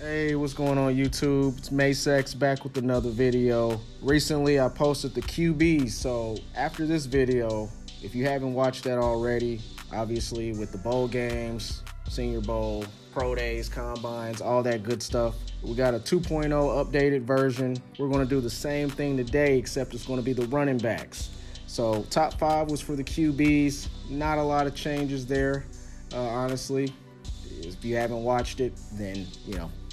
Hey, what's going on YouTube? It's Masex back with another video. Recently I posted the QBs, so after this video, if you haven't watched that already, obviously with the bowl games, Senior Bowl, Pro Days, Combines, all that good stuff, we got a 2.0 updated version. We're going to do the same thing today, except it's going to be the running backs. So top 5 was for the QBs. Not a lot of changes there, honestly. If you haven't watched it, then,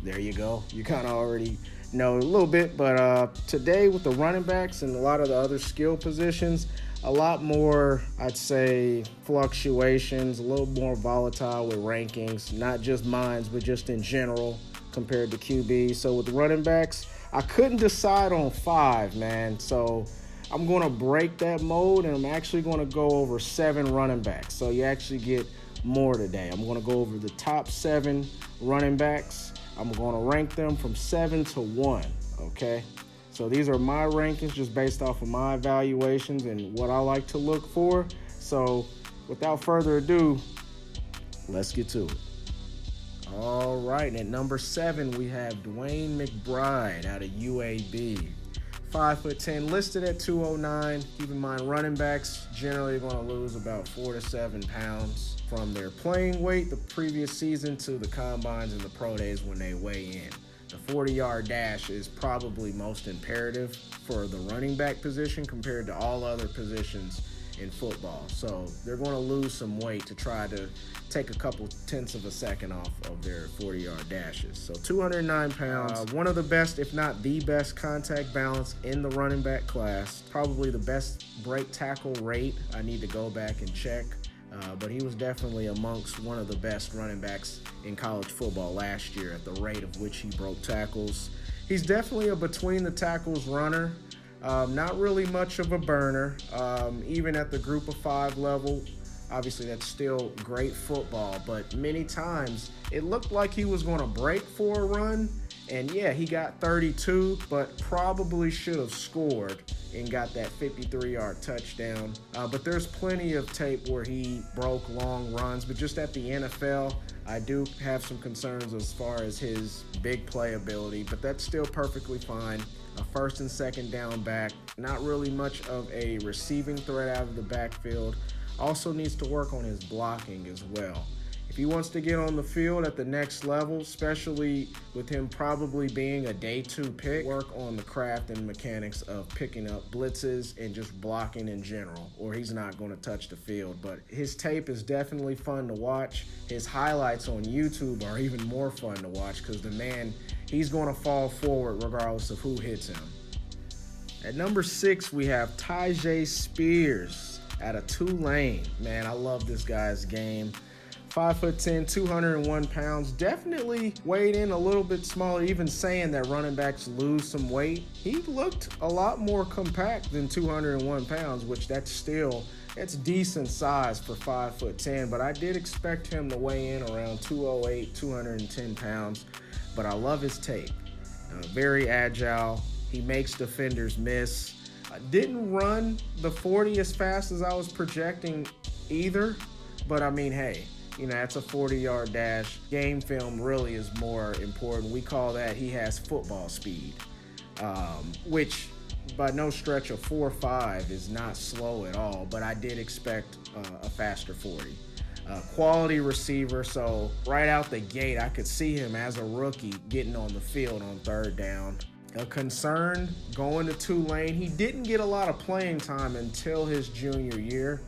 there you go. You kind of already know a little bit, but today with the running backs and a lot of the other skill positions, a lot more, I'd say, fluctuations, a little more volatile with rankings, not just mine, but just in general compared to QB. So with the running backs, I couldn't decide on 5, man. So I'm going to break that mode, and I'm actually going to go over 7 running backs. So you actually get more today. I'm going to go over the top 7 running backs. I'm going to rank them from 7 to 1, okay? So these are my rankings just based off of my evaluations and what I like to look for. So without further ado, let's get to it. All right, and at number 7, we have Dwayne McBride out of UAB. 5'10", listed at 209. Keep in mind, running backs generally going to lose about 4 to 7 pounds from their playing weight the previous season to the combines and the pro days when they weigh in. The 40-yard dash is probably most imperative for the running back position compared to all other positions in football. So they're going to lose some weight to try to take a couple tenths of a second off of their 40-yard dashes. So 209 pounds, one of the best, if not the best contact balance in the running back class. Probably the best break tackle rate. I need to go back and check. But he was definitely amongst one of the best running backs in college football last year at the rate of which he broke tackles. He's definitely a between the tackles runner. Not really much of a burner, even at the group of 5 level. Obviously, that's still great football, but many times it looked like he was going to break for a run, and yeah, he got 32, but probably should have scored and got that 53-yard touchdown. But there's plenty of tape where he broke long runs, but just at the NFL, I do have some concerns as far as his big play ability, but that's still perfectly fine. A first and second down back, not really much of a receiving threat out of the backfield. Also needs to work on his blocking as well. If he wants to get on the field at the next level, especially with him probably being a day 2 pick, work on the craft and mechanics of picking up blitzes and just blocking in general, or he's not going to touch the field. But his tape is definitely fun to watch. His highlights on YouTube are even more fun to watch because the man, he's going to fall forward regardless of who hits him. At number 6, we have Tajae Spears out of Tulane. Man, I love this guy's game. 5'10", 201 pounds, definitely weighed in a little bit smaller, even saying that running backs lose some weight. He looked a lot more compact than 201 pounds, which that's decent size for 5'10", but I did expect him to weigh in around 208, 210 pounds, but I love his tape. Very agile. He makes defenders miss. Didn't run the 40 as fast as I was projecting either, but I mean, hey, that's a 40-yard dash. Game film really is more important. We call that he has football speed, which by no stretch of 4.5 is not slow at all, but I did expect a faster 40. Quality receiver, so right out the gate, I could see him as a rookie getting on the field on 3rd down. A concern going to Tulane, he didn't get a lot of playing time until his junior year.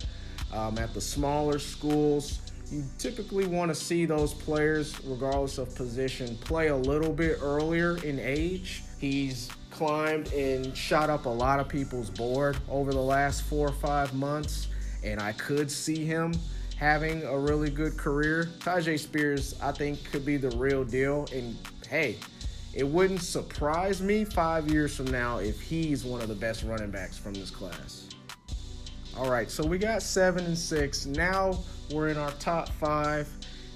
At the smaller schools, you typically want to see those players, regardless of position, play a little bit earlier in age. He's climbed and shot up a lot of people's board over the last 4 or 5 months, and I could see him having a really good career. Tajae Spears, I think, could be the real deal, and hey, it wouldn't surprise me 5 years from now if he's one of the best running backs from this class. All right, so we got 7 and 6. Now we're in our top 5.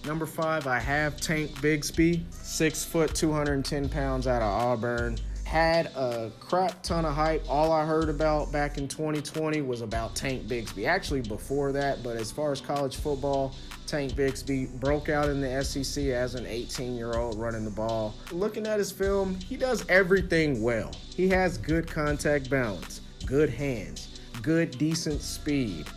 Number 5, I have Tank Bigsby, 6 foot, 210 pounds out of Auburn. had a crap ton of hype. All I heard about back in 2020 was about Tank Bigsby. Actually, before that, but as far as college football, Tank Bigsby broke out in the SEC as an 18-year-old running the ball. Looking at his film, he does everything well. He has good contact balance, good hands, good, decent speed.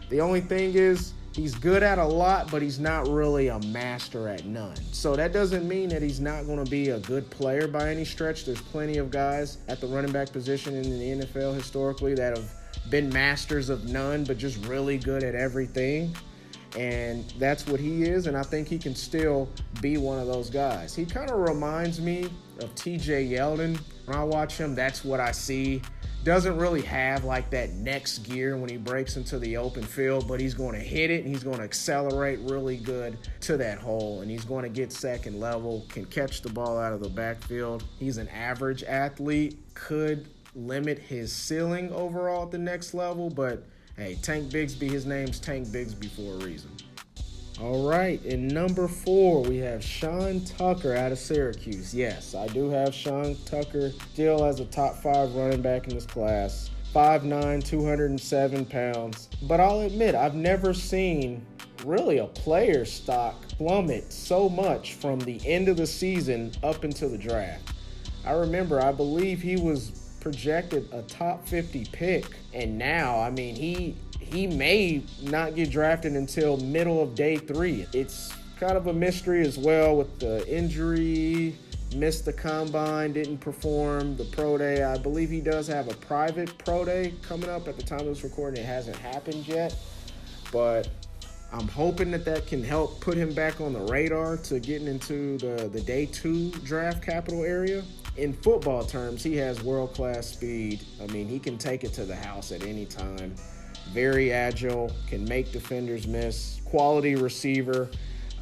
The only thing is, he's good at a lot, but he's not really a master at none. So that doesn't mean that he's not going to be a good player by any stretch. There's plenty of guys at the running back position in the NFL historically that have been masters of none, but just really good at everything. And that's what he is, and I think he can still be one of those guys. He kind of reminds me of Tajae Yeldon. When I watch him, that's what I see. Doesn't really have like that next gear when he breaks into the open field, but he's going to hit it and he's going to accelerate really good to that hole, and he's going to get second level, can catch the ball out of the backfield. He's an average athlete, could limit his ceiling overall at the next level, but hey, Tank Bigsby, his name's Tank Bigsby for a reason. All right, in number 4, we have Sean Tucker out of Syracuse. Yes, I do have Sean Tucker still as a top 5 running back in this class. 5'9", 207 pounds. But I'll admit, I've never seen really a player stock plummet so much from the end of the season up until the draft. I remember, I believe he was projected a top 50 pick, and now, I mean, he may not get drafted until middle of day 3. It's kind of a mystery as well with the injury, missed the combine, didn't perform the pro day. I believe he does have a private pro day coming up. At the time of this recording, it hasn't happened yet, but I'm hoping that can help put him back on the radar to getting into the day 2 draft capital area. In football terms, he has world-class speed. I mean, he can take it to the house at any time. Very agile, can make defenders miss. Quality receiver.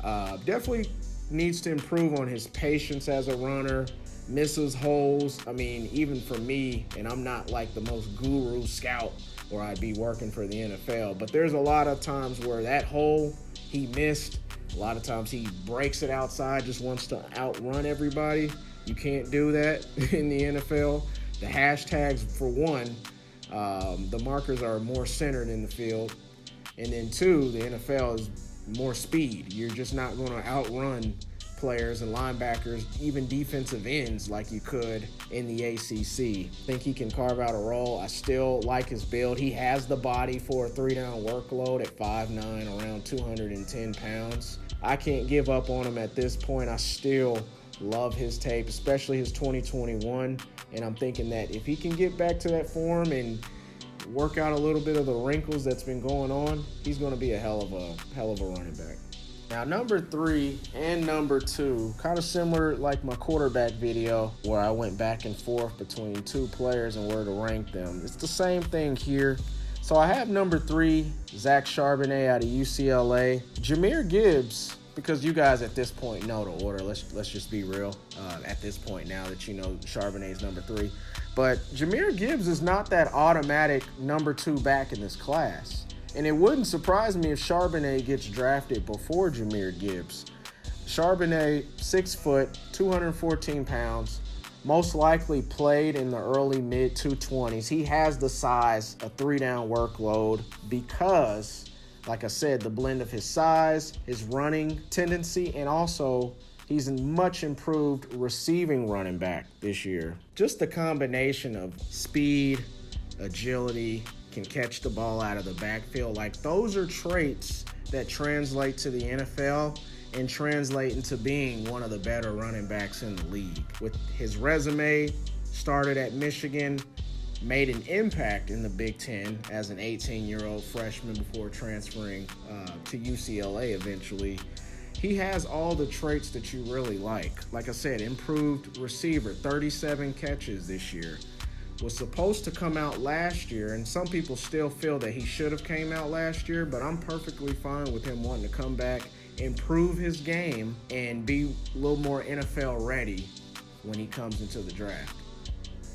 Definitely needs to improve on his patience as a runner. Misses holes. I mean, even for me, and I'm not like the most guru scout or I'd be working for the NFL, but there's a lot of times where that hole he missed. A lot of times he breaks it outside, just wants to outrun everybody. You can't do that in the NFL. The hashtags, for one, the markers are more centered in the field. And then 2, the NFL is more speed. You're just not going to outrun players and linebackers, even defensive ends, like you could in the ACC. Think he can carve out a role. I still like his build. He has the body for a 3-down workload at 5'9", around 210 pounds. I can't give up on him at this point. I still love his tape, especially his 2021. And I'm thinking that if he can get back to that form and work out a little bit of the wrinkles that's been going on, he's going to be a hell of a running back. Now, number 3 and number 2, kind of similar like my quarterback video where I went back and forth between 2 players and where to rank them. It's the same thing here. So I have number 3, Zach Charbonnet out of UCLA. Jamir Gibbs, because you guys at this point know the order. Let's just be real at this point now that you know Charbonnet is number 3. But Jamir Gibbs is not that automatic number 2 back in this class. And it wouldn't surprise me if Charbonnet gets drafted before Jamir Gibbs. Charbonnet, 6 foot, 214 pounds, most likely played in the early mid 220s. He has the size, a 3-down workload, because, like I said, the blend of his size, his running tendency, and also he's a much improved receiving running back this year. Just the combination of speed, agility, can catch the ball out of the backfield. Like, those are traits that translate to the NFL and translate into being one of the better running backs in the league. With his resume, started at Michigan, made an impact in the Big Ten as an 18-year-old freshman before transferring to UCLA eventually. He has all the traits that you really like. Like I said, improved receiver, 37 catches this year. Was supposed to come out last year, and some people still feel that he should have came out last year, but I'm perfectly fine with him wanting to come back, improve his game, and be a little more NFL ready when he comes into the draft.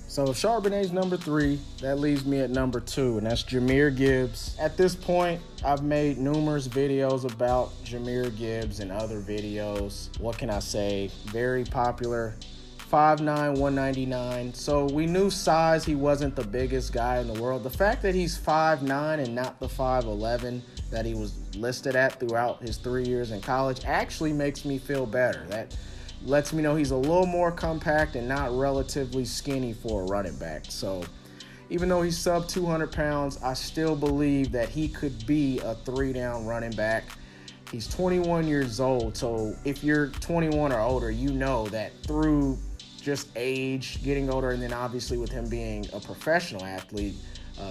So Charbonnet's number 3, that leaves me at number 2, and that's Jamir Gibbs. At this point, I've made numerous videos about Jamir Gibbs and other videos. What can I say? Very popular 5'9", 199. So we knew size, he wasn't the biggest guy in the world. The fact that he's 5'9" and not the 5'11" that he was listed at throughout his 3 years in college actually makes me feel better. That lets me know he's a little more compact and not relatively skinny for a running back. So even though he's sub 200 pounds, I still believe that he could be a 3-down running back. He's 21 years old, so if you're 21 or older, you know that through just age, getting older, and then obviously with him being a professional athlete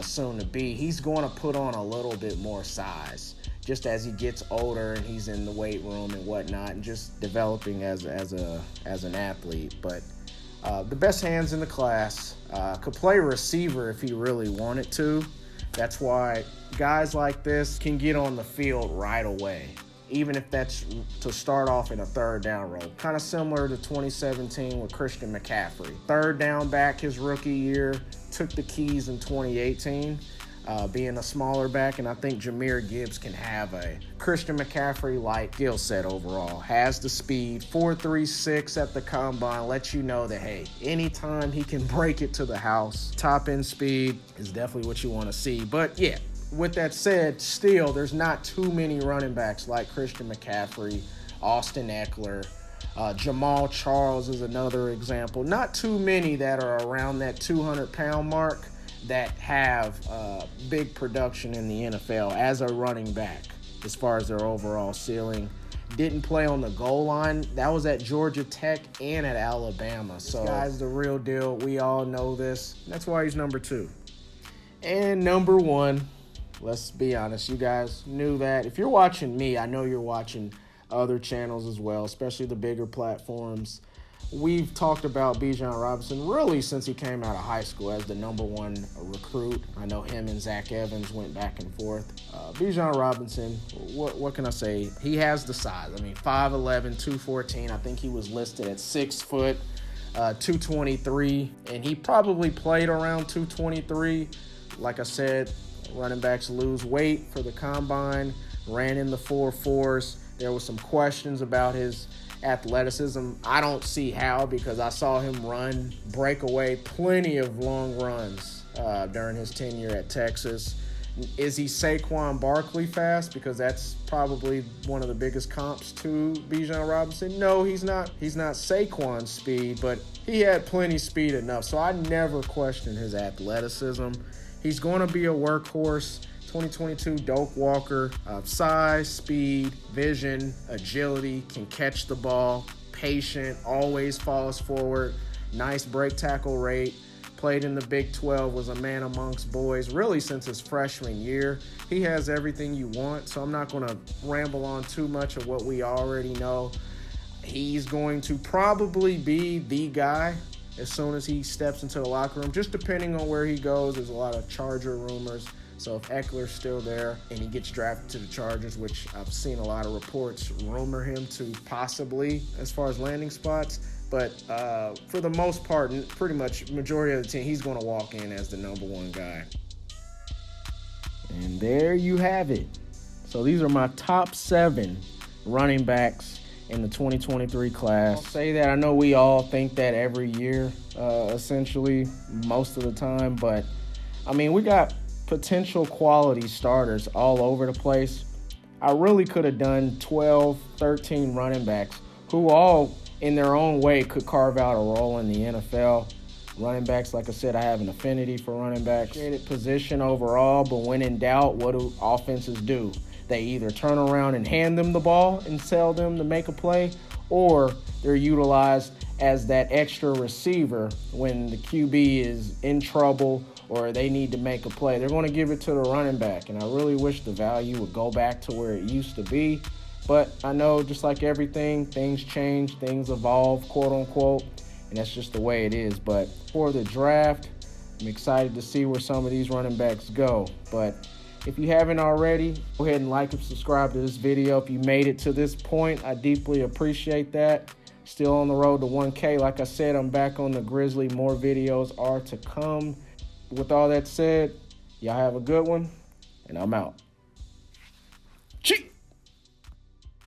soon to be, he's going to put on a little bit more size just as he gets older and he's in the weight room and whatnot and just developing as an athlete. But the best hands in the class, could play receiver if he really wanted to. That's why guys like this can get on the field right away, even if that's to start off in a 3rd down role. Kind of similar to 2017 with Christian McCaffrey. 3rd down back his rookie year, took the keys in 2018, being a smaller back, and I think Jamir Gibbs can have a Christian McCaffrey-like skill set overall. Has the speed, 4.36 at the combine, lets you know that, hey, anytime he can break it to the house, top-end speed is definitely what you want to see. But yeah, with that said, still, there's not too many running backs like Christian McCaffrey, Austin Eckler, Jamal Charles is another example. Not too many that are around that 200-pound mark that have big production in the NFL as a running back as far as their overall ceiling. Didn't play on the goal line. That was at Georgia Tech and at Alabama. So this guy's the real deal. We all know this. That's why he's number 2. And number 1, let's be honest, you guys knew that. If you're watching me, I know you're watching other channels as well, especially the bigger platforms. We've talked about Bijan Robinson really since he came out of high school as the number 1 recruit. I know him and Zach Evans went back and forth. Bijan Robinson, what can I say? He has the size. I mean, 5'11", 214. I think he was listed at 6 foot, 223, and he probably played around 223. Like I said, running backs lose weight for the combine, ran in the 4.4s. There was some questions about his athleticism. I don't see how, because I saw him break away plenty of long runs during his tenure at Texas. Is he Saquon Barkley fast? Because that's probably one of the biggest comps to Bijan Robinson. No, he's not. He's not Saquon speed, but he had plenty speed enough. So I never questioned his athleticism. He's going to be a workhorse. 2022 Doak Walker, size, speed, vision, agility, can catch the ball, patient, always falls forward, nice break tackle rate, played in the Big 12, was a man amongst boys really since his freshman year. He has everything you want, so I'm not going to ramble on too much of what we already know. He's going to probably be the guy as soon as he steps into the locker room, just depending on where he goes. There's a lot of Charger rumors. So if Eckler's still there and he gets drafted to the Chargers, which I've seen a lot of reports rumor him to possibly as far as landing spots, but for the most part, pretty much majority of the team, he's going to walk in as the number 1 guy. And there you have it. So these are my top 7 running backs in the 2023 class. I'll say that I know we all think that every year, essentially, most of the time, but I mean, we got potential quality starters all over the place. I really could have done 12, 13 running backs who all in their own way could carve out a role in the NFL. Running backs, like I said, I have an affinity for running backs. Created position overall, but when in doubt, what do offenses do? They either turn around and hand them the ball and sell them to make a play, or they're utilized as that extra receiver when the QB is in trouble or they need to make a play. They're going to give it to the running back, and I really wish the value would go back to where it used to be. But I know, just like everything, things change, things evolve, quote unquote, and that's just the way it is. But for the draft, I'm excited to see where some of these running backs go. But if you haven't already, go ahead and like and subscribe to this video. If you made it to this point, I deeply appreciate that. Still on the road to 1K. Like I said, I'm back on the Grizzly. More videos are to come. With all that said, y'all have a good one, and I'm out.